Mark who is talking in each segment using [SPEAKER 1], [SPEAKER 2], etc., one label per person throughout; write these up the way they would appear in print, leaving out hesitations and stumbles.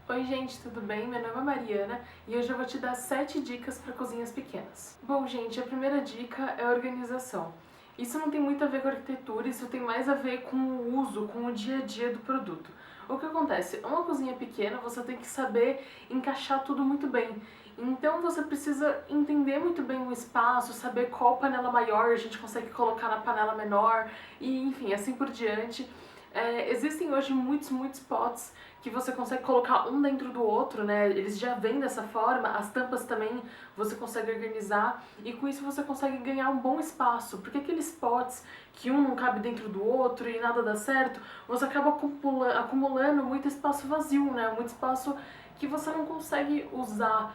[SPEAKER 1] Oi gente, tudo bem? Meu nome é Mariana e hoje eu vou te dar 7 dicas para cozinhas pequenas. Bom gente, a primeira dica é a organização. Isso não tem muito a ver com arquitetura, isso tem mais a ver com o uso, com o dia a dia do produto. O que acontece? Uma cozinha pequena você tem que saber encaixar tudo muito bem. Então você precisa entender muito bem o espaço, saber qual panela maior a gente consegue colocar na panela menor e enfim, assim por diante. Existem hoje muitos pots que você consegue colocar um dentro do outro, né? Eles já vêm dessa forma, as tampas também você consegue organizar e com isso você consegue ganhar um bom espaço, porque aqueles pots que um não cabe dentro do outro e nada dá certo, você acaba acumulando muito espaço vazio, né? Muito espaço que você não consegue usar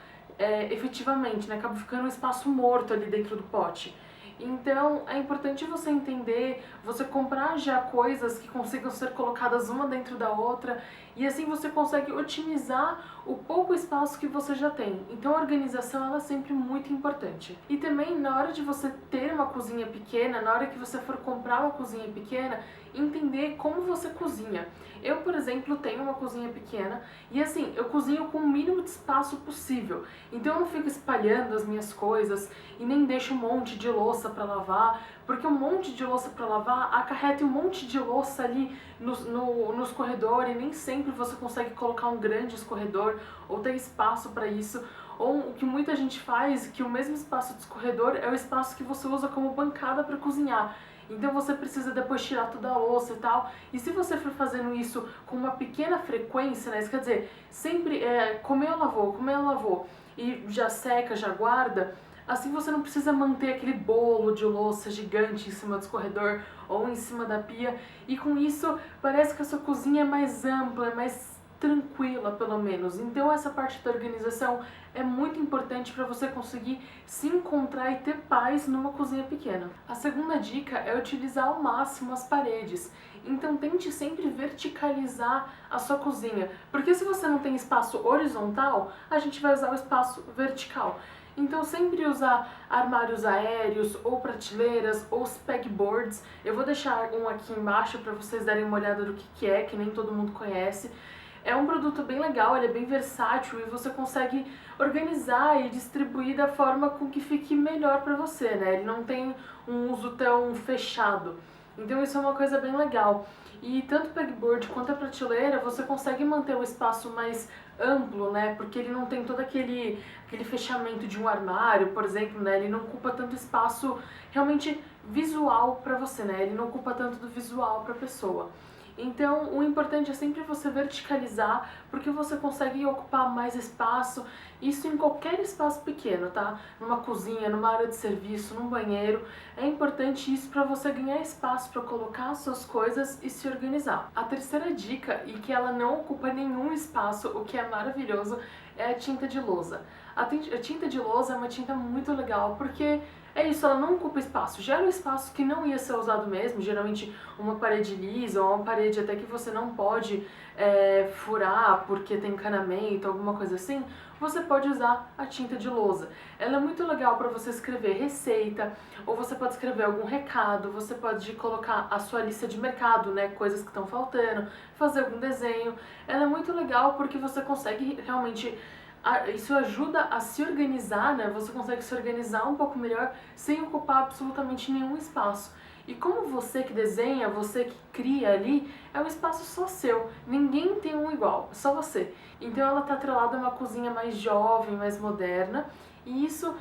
[SPEAKER 1] efetivamente, né? Acaba ficando um espaço morto ali dentro do pote. Então é importante você entender, você comprar já coisas que consigam ser colocadas uma dentro da outra e assim você consegue otimizar o pouco espaço que você já tem. Então a organização ela é sempre muito importante. E também na hora de você ter uma cozinha pequena, na hora que você for comprar uma cozinha pequena, entender como você cozinha. Eu, por exemplo, tenho uma cozinha pequena e assim, eu cozinho com o mínimo de espaço possível. Então eu não fico espalhando as minhas coisas e nem deixo um monte de louça para lavar, porque um monte de louça para lavar acarreta um monte de louça ali no escorredor e nem sempre você consegue colocar um grande escorredor ou ter espaço para isso. Ou o que muita gente faz, que o mesmo espaço de escorredor é o espaço que você usa como bancada para cozinhar. Então você precisa depois tirar toda a louça e tal. E se você for fazendo isso com uma pequena frequência, né? Isso quer dizer, sempre comeu, lavou e já seca, já guarda. Assim você não precisa manter aquele bolo de louça gigante em cima do escorredor ou em cima da pia. E com isso parece que a sua cozinha é mais ampla, é mais tranquila pelo menos. Então essa parte da organização é muito importante para você conseguir se encontrar e ter paz numa cozinha pequena. A segunda dica é utilizar ao máximo as paredes. Então tente sempre verticalizar a sua cozinha, porque se você não tem espaço horizontal, a gente vai usar o espaço vertical. Então sempre usar armários aéreos ou prateleiras ou os pegboards. Eu vou deixar um aqui embaixo para vocês darem uma olhada do que é, que nem todo mundo conhece. É um produto bem legal, ele é bem versátil e você consegue organizar e distribuir da forma com que fique melhor para você, né? Ele não tem um uso tão fechado. Então isso é uma coisa bem legal. E tanto o pegboard quanto a prateleira você consegue manter o espaço mais amplo, né? Porque ele não tem todo aquele fechamento de um armário, por exemplo, né? Ele não ocupa tanto espaço realmente visual para você, né? Ele não ocupa tanto do visual para a pessoa. Então, o importante é sempre você verticalizar, porque você consegue ocupar mais espaço, isso em qualquer espaço pequeno, tá? Numa cozinha, numa área de serviço, num banheiro. É importante isso para você ganhar espaço para colocar as suas coisas e se organizar. A terceira dica, e que ela não ocupa nenhum espaço, o que é maravilhoso, é a tinta de lousa. A tinta de lousa é uma tinta muito legal, porque é isso, ela não ocupa espaço. Já era um espaço que não ia ser usado mesmo, geralmente uma parede lisa ou uma parede até que você não pode furar porque tem encanamento, alguma coisa assim, você pode usar a tinta de lousa. Ela é muito legal para você escrever receita, ou você pode escrever algum recado, você pode colocar a sua lista de mercado, né, coisas que estão faltando, fazer algum desenho. Ela é muito legal porque você consegue realmente isso ajuda a se organizar, né? Você consegue se organizar um pouco melhor sem ocupar absolutamente nenhum espaço. E como você que desenha, você que cria ali, é um espaço só seu. Ninguém tem um igual, só você. Então ela está atrelada a uma cozinha mais jovem, mais moderna. E isso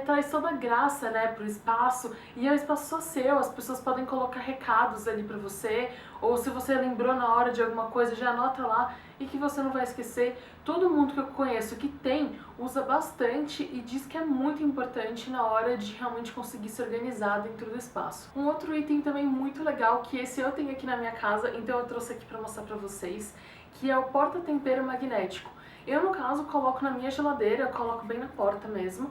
[SPEAKER 1] traz toda a graça, né, pro espaço, e é um espaço só seu, as pessoas podem colocar recados ali pra você, ou se você lembrou na hora de alguma coisa, já anota lá, e que você não vai esquecer. Todo mundo que eu conheço que tem, usa bastante e diz que é muito importante na hora de realmente conseguir se organizar dentro do espaço. Um outro item também muito legal, que esse eu tenho aqui na minha casa, então eu trouxe aqui pra mostrar pra vocês, que é o porta-tempero magnético. Eu, no caso, coloco na minha geladeira, eu coloco bem na porta mesmo,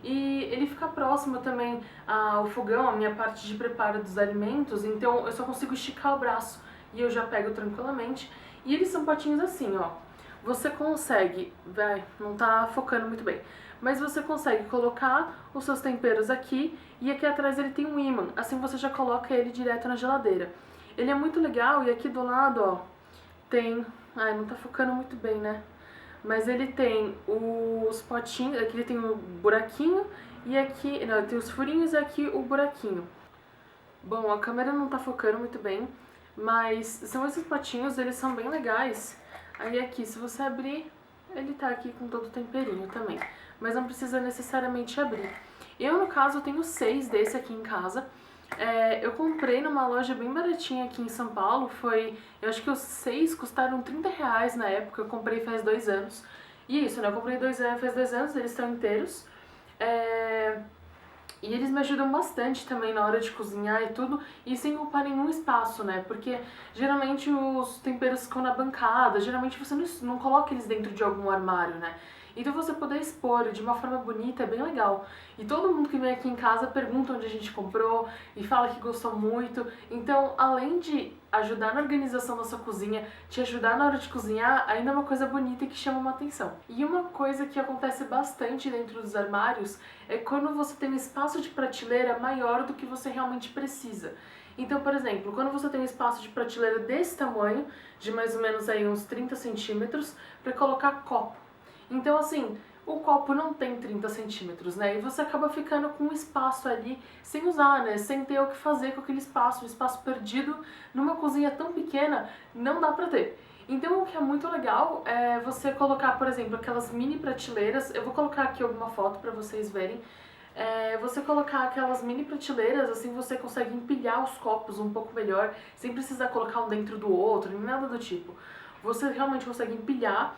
[SPEAKER 1] e ele fica próximo também ao fogão, a minha parte de preparo dos alimentos, então eu só consigo esticar o braço e eu já pego tranquilamente. E eles são potinhos assim, ó. Você consegue, não tá focando muito bem, mas você consegue colocar os seus temperos aqui e aqui atrás ele tem um ímã, assim você já coloca ele direto na geladeira. Ele é muito legal e aqui do lado, ó, tem... Ai, não tá focando muito bem, né? mas ele tem os potinhos, aqui ele tem um buraquinho e aqui, não, ele tem os furinhos e aqui o buraquinho. Bom, a câmera não tá focando muito bem, mas são esses potinhos, eles são bem legais. Aí aqui, se você abrir, ele tá aqui com todo o temperinho também, mas não precisa necessariamente abrir. Eu, no caso, tenho 6 desse aqui em casa. Eu comprei numa loja bem baratinha aqui em São Paulo, eu acho que os 6 custaram R$30 na época, eu comprei faz 2 anos. E é isso, né, eu comprei faz 2 anos, eles estão inteiros. E eles me ajudam bastante também na hora de cozinhar e tudo, e sem ocupar nenhum espaço, né? Porque geralmente os temperos ficam na bancada, geralmente você não coloca eles dentro de algum armário, né? Então você poder expor de uma forma bonita é bem legal. E todo mundo que vem aqui em casa pergunta onde a gente comprou e fala que gostou muito. Então, além de ajudar na organização da sua cozinha, te ajudar na hora de cozinhar, ainda é uma coisa bonita e que chama uma atenção. E uma coisa que acontece bastante dentro dos armários é quando você tem um espaço de prateleira maior do que você realmente precisa. Então, por exemplo, quando você tem um espaço de prateleira desse tamanho, de mais ou menos aí uns 30 centímetros, para colocar copo. Então, assim, o copo não tem 30 centímetros, né? E você acaba ficando com um espaço ali sem usar, né? Sem ter o que fazer com aquele espaço, um espaço perdido numa cozinha tão pequena, não dá pra ter. Então, o que é muito legal é você colocar, por exemplo, aquelas mini prateleiras. Eu vou colocar aqui alguma foto pra vocês verem. Você colocar aquelas mini prateleiras, assim você consegue empilhar os copos um pouco melhor, sem precisar colocar um dentro do outro, nem nada do tipo. Você realmente consegue empilhar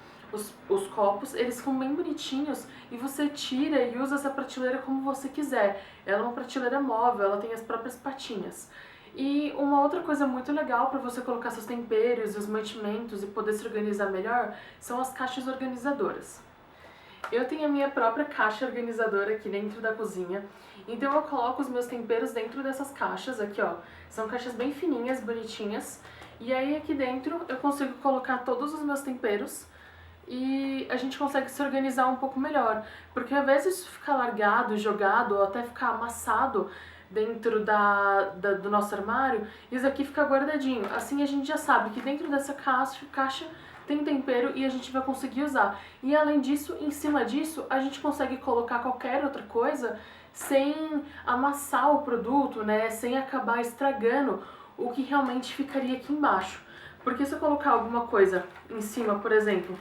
[SPEAKER 1] os copos, eles ficam bem bonitinhos e você tira e usa essa prateleira como você quiser. Ela é uma prateleira móvel, ela tem as próprias patinhas. E uma outra coisa muito legal para você colocar seus temperos e os mantimentos e poder se organizar melhor são as caixas organizadoras. Eu tenho a minha própria caixa organizadora aqui dentro da cozinha, então eu coloco os meus temperos dentro dessas caixas aqui, ó. São caixas bem fininhas, bonitinhas, e aí aqui dentro eu consigo colocar todos os meus temperos e a gente consegue se organizar um pouco melhor, porque ao invés disso ficar largado, jogado ou até ficar amassado dentro do nosso armário, isso aqui fica guardadinho. Assim a gente já sabe que dentro dessa caixa tem tempero e a gente vai conseguir usar. E além disso, em cima disso, a gente consegue colocar qualquer outra coisa sem amassar o produto, né? Sem acabar estragando o que realmente ficaria aqui embaixo. Porque se eu colocar alguma coisa em cima, por exemplo,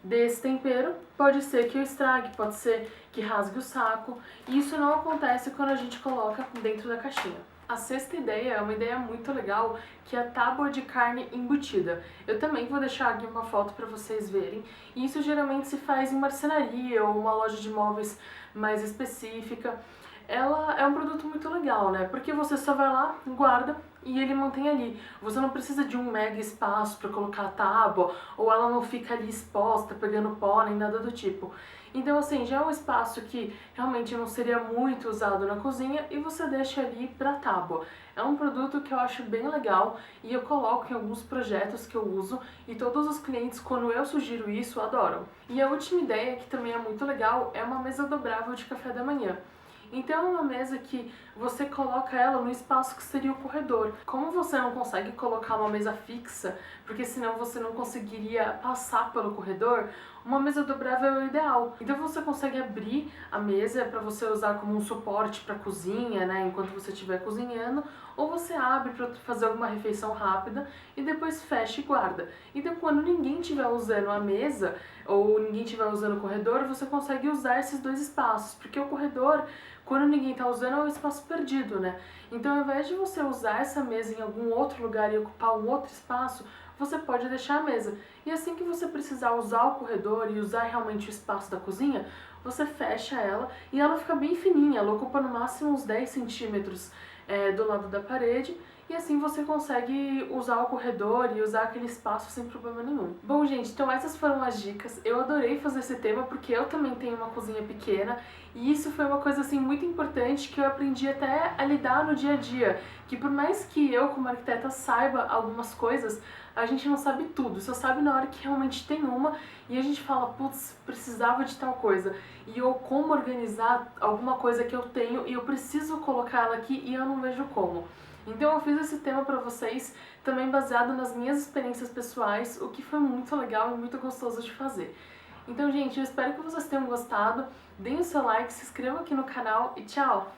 [SPEAKER 1] desse tempero, pode ser que eu estrague, pode ser que rasgue o saco, e isso não acontece quando a gente coloca dentro da caixinha. A sexta ideia é uma ideia muito legal, que é a tábua de carne embutida. Eu também vou deixar aqui uma foto para vocês verem, e isso geralmente se faz em marcenaria ou uma loja de móveis mais específica. Ela é um produto muito legal, né? Porque você só vai lá, guarda e ele mantém ali. Você não precisa de um mega espaço para colocar a tábua, ou ela não fica ali exposta, pegando pó, nem nada do tipo. Então, assim, já é um espaço que realmente não seria muito usado na cozinha e você deixa ali pra tábua. É um produto que eu acho bem legal e eu coloco em alguns projetos que eu uso e todos os clientes, quando eu sugiro isso, adoram. E a última ideia, que também é muito legal, é uma mesa dobrável de café da manhã. Então é uma mesa que você coloca ela no espaço que seria o corredor. Como você não consegue colocar uma mesa fixa, porque senão você não conseguiria passar pelo corredor, uma mesa dobrável é o ideal. Então você consegue abrir a mesa para você usar como um suporte para cozinha, né, enquanto você estiver cozinhando, ou você abre para fazer alguma refeição rápida e depois fecha e guarda. Então quando ninguém estiver usando a mesa ou ninguém estiver usando o corredor, você consegue usar esses dois espaços, porque o corredor, quando ninguém está usando, é um espaço perdido, né? Então, ao invés de você usar essa mesa em algum outro lugar e ocupar um outro espaço, você pode deixar a mesa. E assim que você precisar usar o corredor e usar realmente o espaço da cozinha, você fecha ela e ela fica bem fininha, ela ocupa no máximo uns 10 centímetros do lado da parede. E assim você consegue usar o corredor e usar aquele espaço sem problema nenhum. Bom, gente, então essas foram as dicas. Eu adorei fazer esse tema porque eu também tenho uma cozinha pequena e isso foi uma coisa assim muito importante que eu aprendi até a lidar no dia a dia. Que por mais que eu, como arquiteta, saiba algumas coisas, a gente não sabe tudo, só sabe na hora que realmente tem uma e a gente fala, putz, precisava de tal coisa. E ou como organizar alguma coisa que eu tenho e eu preciso colocar ela aqui e eu não vejo como. Então eu fiz esse tema pra vocês, também baseado nas minhas experiências pessoais, o que foi muito legal e muito gostoso de fazer. Então, gente, eu espero que vocês tenham gostado, deem o seu like, se inscrevam aqui no canal e tchau!